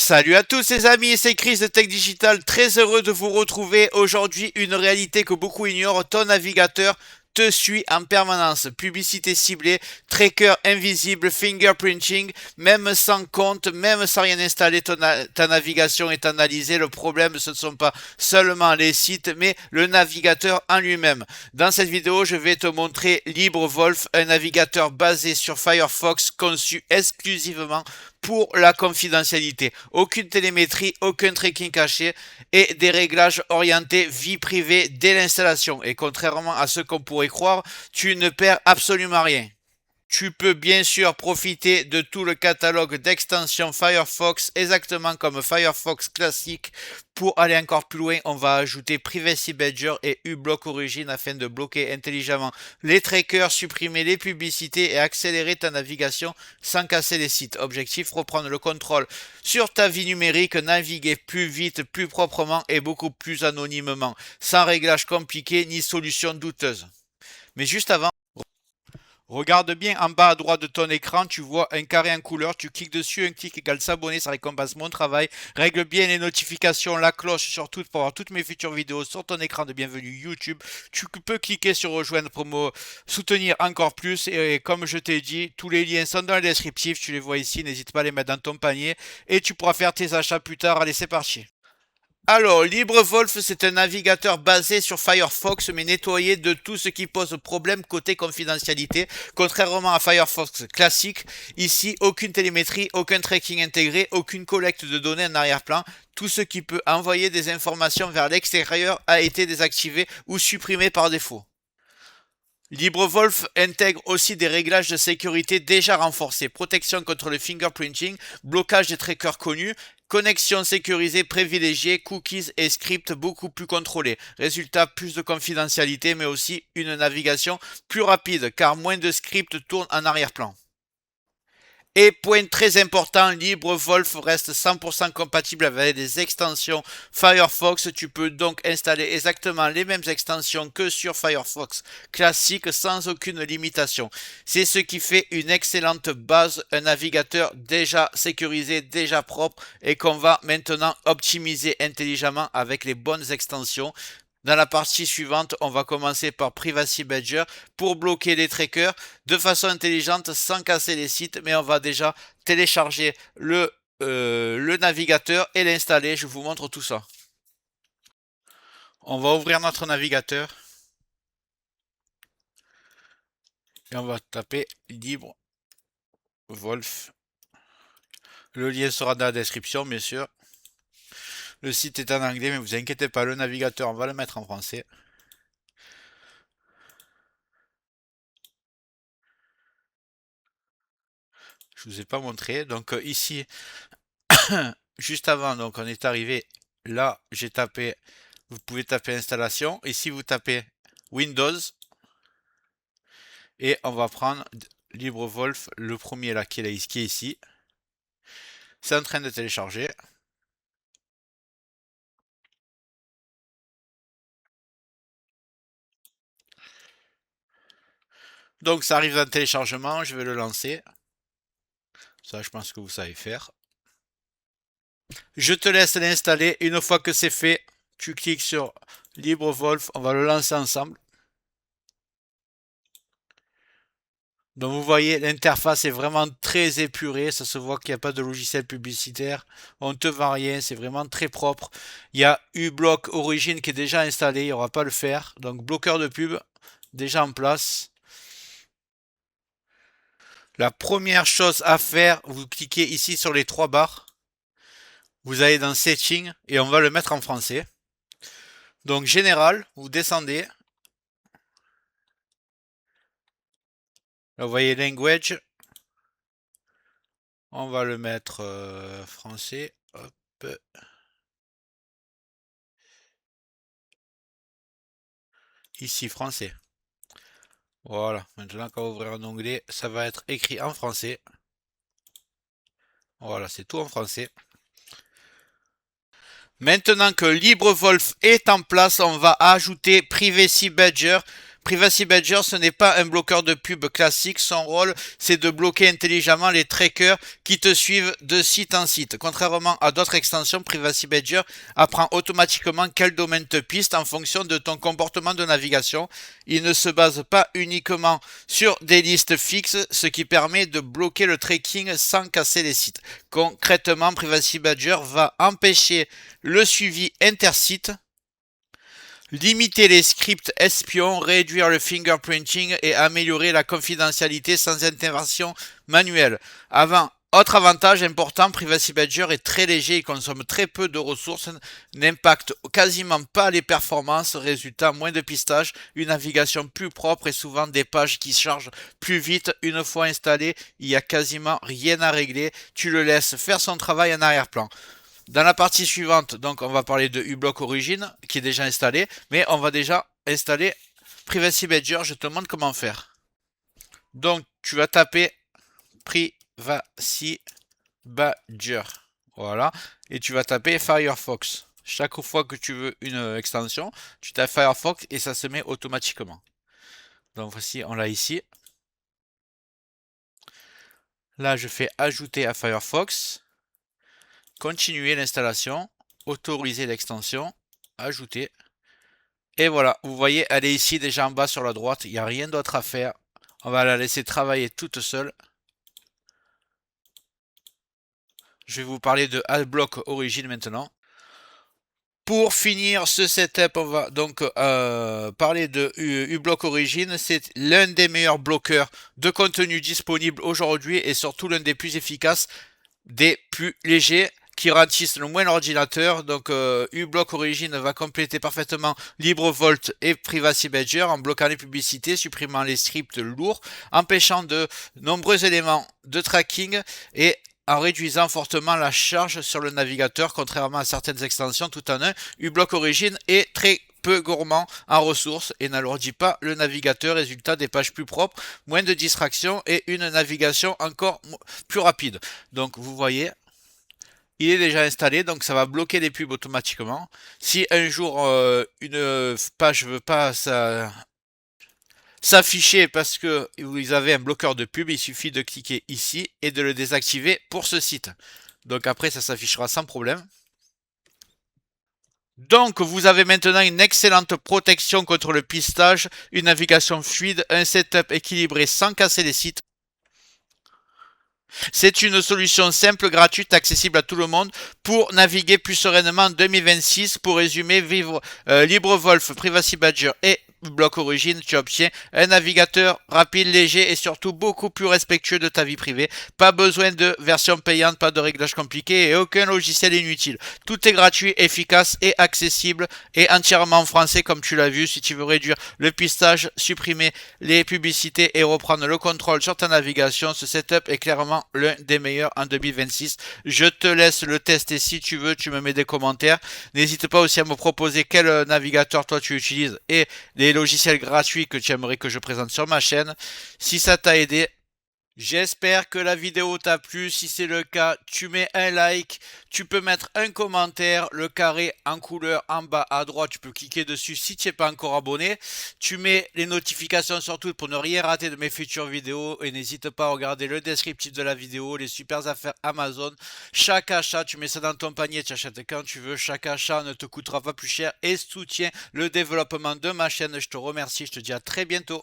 Salut à tous les amis, c'est Chris de Tech Digital, très heureux de vous retrouver. Aujourd'hui, une réalité que beaucoup ignorent, ton navigateur te suit en permanence. Publicité ciblée, tracker invisible, fingerprinting, même sans compte, même sans rien installer, ta navigation est analysée. Le problème, ce ne sont pas seulement les sites, mais le navigateur en lui-même. Dans cette vidéo, je vais te montrer LibreWolf, un navigateur basé sur Firefox, conçu exclusivement pour la confidentialité. Aucune télémétrie, aucun tracking caché et des réglages orientés vie privée dès l'installation. Et contrairement à ce qu'on pourrait croire, tu ne perds absolument rien. Tu peux bien sûr profiter de tout le catalogue d'extensions Firefox, exactement comme Firefox classique. Pour aller encore plus loin, on va ajouter Privacy Badger et uBlock Origin afin de bloquer intelligemment les trackers, supprimer les publicités et accélérer ta navigation sans casser les sites. Objectif, reprendre le contrôle sur ta vie numérique, naviguer plus vite, plus proprement et beaucoup plus anonymement, sans réglages compliqués ni solutions douteuses. Mais juste avant, regarde bien en bas à droite de ton écran, tu vois un carré en couleur, tu cliques dessus, un clic égale s'abonner, ça récompense mon travail. Règle bien les notifications, la cloche surtout pour avoir toutes mes futures vidéos sur ton écran de bienvenue YouTube. Tu peux cliquer sur rejoindre pour me soutenir encore plus et comme je t'ai dit, tous les liens sont dans le descriptif, tu les vois ici, n'hésite pas à les mettre dans ton panier et tu pourras faire tes achats plus tard. Allez, c'est parti. Alors, LibreWolf, c'est un navigateur basé sur Firefox, mais nettoyé de tout ce qui pose problème côté confidentialité. Contrairement à Firefox classique, ici, aucune télémétrie, aucun tracking intégré, aucune collecte de données en arrière-plan. Tout ce qui peut envoyer des informations vers l'extérieur a été désactivé ou supprimé par défaut. LibreWolf intègre aussi des réglages de sécurité déjà renforcés, protection contre le fingerprinting, blocage des trackers connus, connexion sécurisée privilégiée, cookies et scripts beaucoup plus contrôlés. Résultat, plus de confidentialité mais aussi une navigation plus rapide car moins de scripts tournent en arrière-plan. Et point très important, LibreWolf reste 100% compatible avec des extensions Firefox. Tu peux donc installer exactement les mêmes extensions que sur Firefox classique sans aucune limitation. C'est ce qui fait une excellente base, un navigateur déjà sécurisé, déjà propre et qu'on va maintenant optimiser intelligemment avec les bonnes extensions. Dans la partie suivante, on va commencer par Privacy Badger pour bloquer les trackers de façon intelligente sans casser les sites, mais on va déjà télécharger le navigateur et l'installer. Je vous montre tout ça. On va ouvrir notre navigateur et on va taper LibreWolf. Le lien sera dans la description, bien sûr. Le site est en anglais, mais vous inquiétez pas, le navigateur, on va le mettre en français. Je vous ai pas montré. Donc ici, juste avant, donc on est arrivé là, j'ai tapé, vous pouvez taper installation. Ici, vous tapez Windows et on va prendre LibreWolf, le premier là qui est ici. C'est en train de télécharger. Donc ça arrive dans le téléchargement, je vais le lancer. Ça, je pense que vous savez faire. Je te laisse l'installer. Une fois que c'est fait, tu cliques sur LibreWolf, on va le lancer ensemble. Donc vous voyez, l'interface est vraiment très épurée, ça se voit qu'il n'y a pas de logiciel publicitaire, on ne te vend rien, c'est vraiment très propre. Il y a uBlock Origin qui est déjà installé, il n'y aura pas à le faire. Donc bloqueur de pub, déjà en place. La première chose à faire, vous cliquez ici sur les trois barres. Vous allez dans Settings et on va le mettre en français. Donc Général, vous descendez. Là, vous voyez Language. On va le mettre français. Hop. Ici, français. Voilà, maintenant quand on va ouvrir un onglet, ça va être écrit en français. Voilà, c'est tout en français. Maintenant que LibreWolf est en place, on va ajouter Privacy Badger. Privacy Badger, ce n'est pas un bloqueur de pub classique. Son rôle, c'est de bloquer intelligemment les trackers qui te suivent de site en site. Contrairement à d'autres extensions, Privacy Badger apprend automatiquement quel domaine te piste en fonction de ton comportement de navigation. Il ne se base pas uniquement sur des listes fixes, ce qui permet de bloquer le tracking sans casser les sites. Concrètement, Privacy Badger va empêcher le suivi intersite, limiter les scripts espions, réduire le fingerprinting et améliorer la confidentialité sans intervention manuelle. Autre avantage important, Privacy Badger est très léger, il consomme très peu de ressources, n'impacte quasiment pas les performances, résultat moins de pistage, une navigation plus propre et souvent des pages qui chargent plus vite. Une fois installé, il n'y a quasiment rien à régler, tu le laisses faire son travail en arrière-plan. Dans la partie suivante, donc on va parler de uBlock Origin qui est déjà installé, mais on va déjà installer Privacy Badger. Je te montre comment faire. Donc tu vas taper Privacy Badger, voilà, et tu vas taper Firefox. Chaque fois que tu veux une extension, tu tapes Firefox et ça se met automatiquement. Donc voici, on l'a ici. Là, je fais ajouter à Firefox. Continuer l'installation, autoriser l'extension, ajouter. Et voilà, vous voyez, elle est ici déjà en bas sur la droite. Il n'y a rien d'autre à faire. On va la laisser travailler toute seule. Je vais vous parler de AdBlock Origin maintenant. Pour finir ce setup, on va donc parler de uBlock Origin. C'est l'un des meilleurs bloqueurs de contenu disponible aujourd'hui et surtout l'un des plus efficaces, des plus légers, qui ralentissent le moins l'ordinateur. Donc uBlock Origin va compléter parfaitement LibreVolt et Privacy Badger en bloquant les publicités, supprimant les scripts lourds, empêchant de nombreux éléments de tracking et en réduisant fortement la charge sur le navigateur, contrairement à certaines extensions tout en un. uBlock Origin est très peu gourmand en ressources et n'alourdit pas le navigateur, résultat des pages plus propres, moins de distractions et une navigation encore plus rapide. Donc vous voyez, il est déjà installé, donc ça va bloquer les pubs automatiquement. Si un jour une page ne veut pas s'afficher parce que vous avez un bloqueur de pub, il suffit de cliquer ici et de le désactiver pour ce site. Donc après, ça s'affichera sans problème. Donc, vous avez maintenant une excellente protection contre le pistage, une navigation fluide, un setup équilibré sans casser les sites. C'est une solution simple, gratuite, accessible à tout le monde pour naviguer plus sereinement en 2026. Pour résumer, vivre LibreVolf, Privacy Badger et Block Origin, tu obtiens un navigateur rapide, léger et surtout beaucoup plus respectueux de ta vie privée. Pas besoin de version payante, pas de réglages compliqués et aucun logiciel inutile. Tout est gratuit, efficace et accessible et entièrement en français comme tu l'as vu. Si tu veux réduire le pistage, supprimer les publicités et reprendre le contrôle sur ta navigation, ce setup est clairement l'un des meilleurs en 2026. Je te laisse le tester si tu veux, tu me mets des commentaires. N'hésite pas aussi à me proposer quel navigateur toi tu utilises et les logiciels gratuits que tu aimerais que je présente sur ma chaîne. Si ça t'a aidé, j'espère que la vidéo t'a plu. Si c'est le cas, tu mets un like, tu peux mettre un commentaire, le carré en couleur en bas à droite, tu peux cliquer dessus si tu n'es pas encore abonné. Tu mets les notifications surtout pour ne rien rater de mes futures vidéos et n'hésite pas à regarder le descriptif de la vidéo, les super affaires Amazon. Chaque achat, tu mets ça dans ton panier, tu achètes quand tu veux. Chaque achat ne te coûtera pas plus cher et soutient le développement de ma chaîne. Je te remercie, je te dis à très bientôt.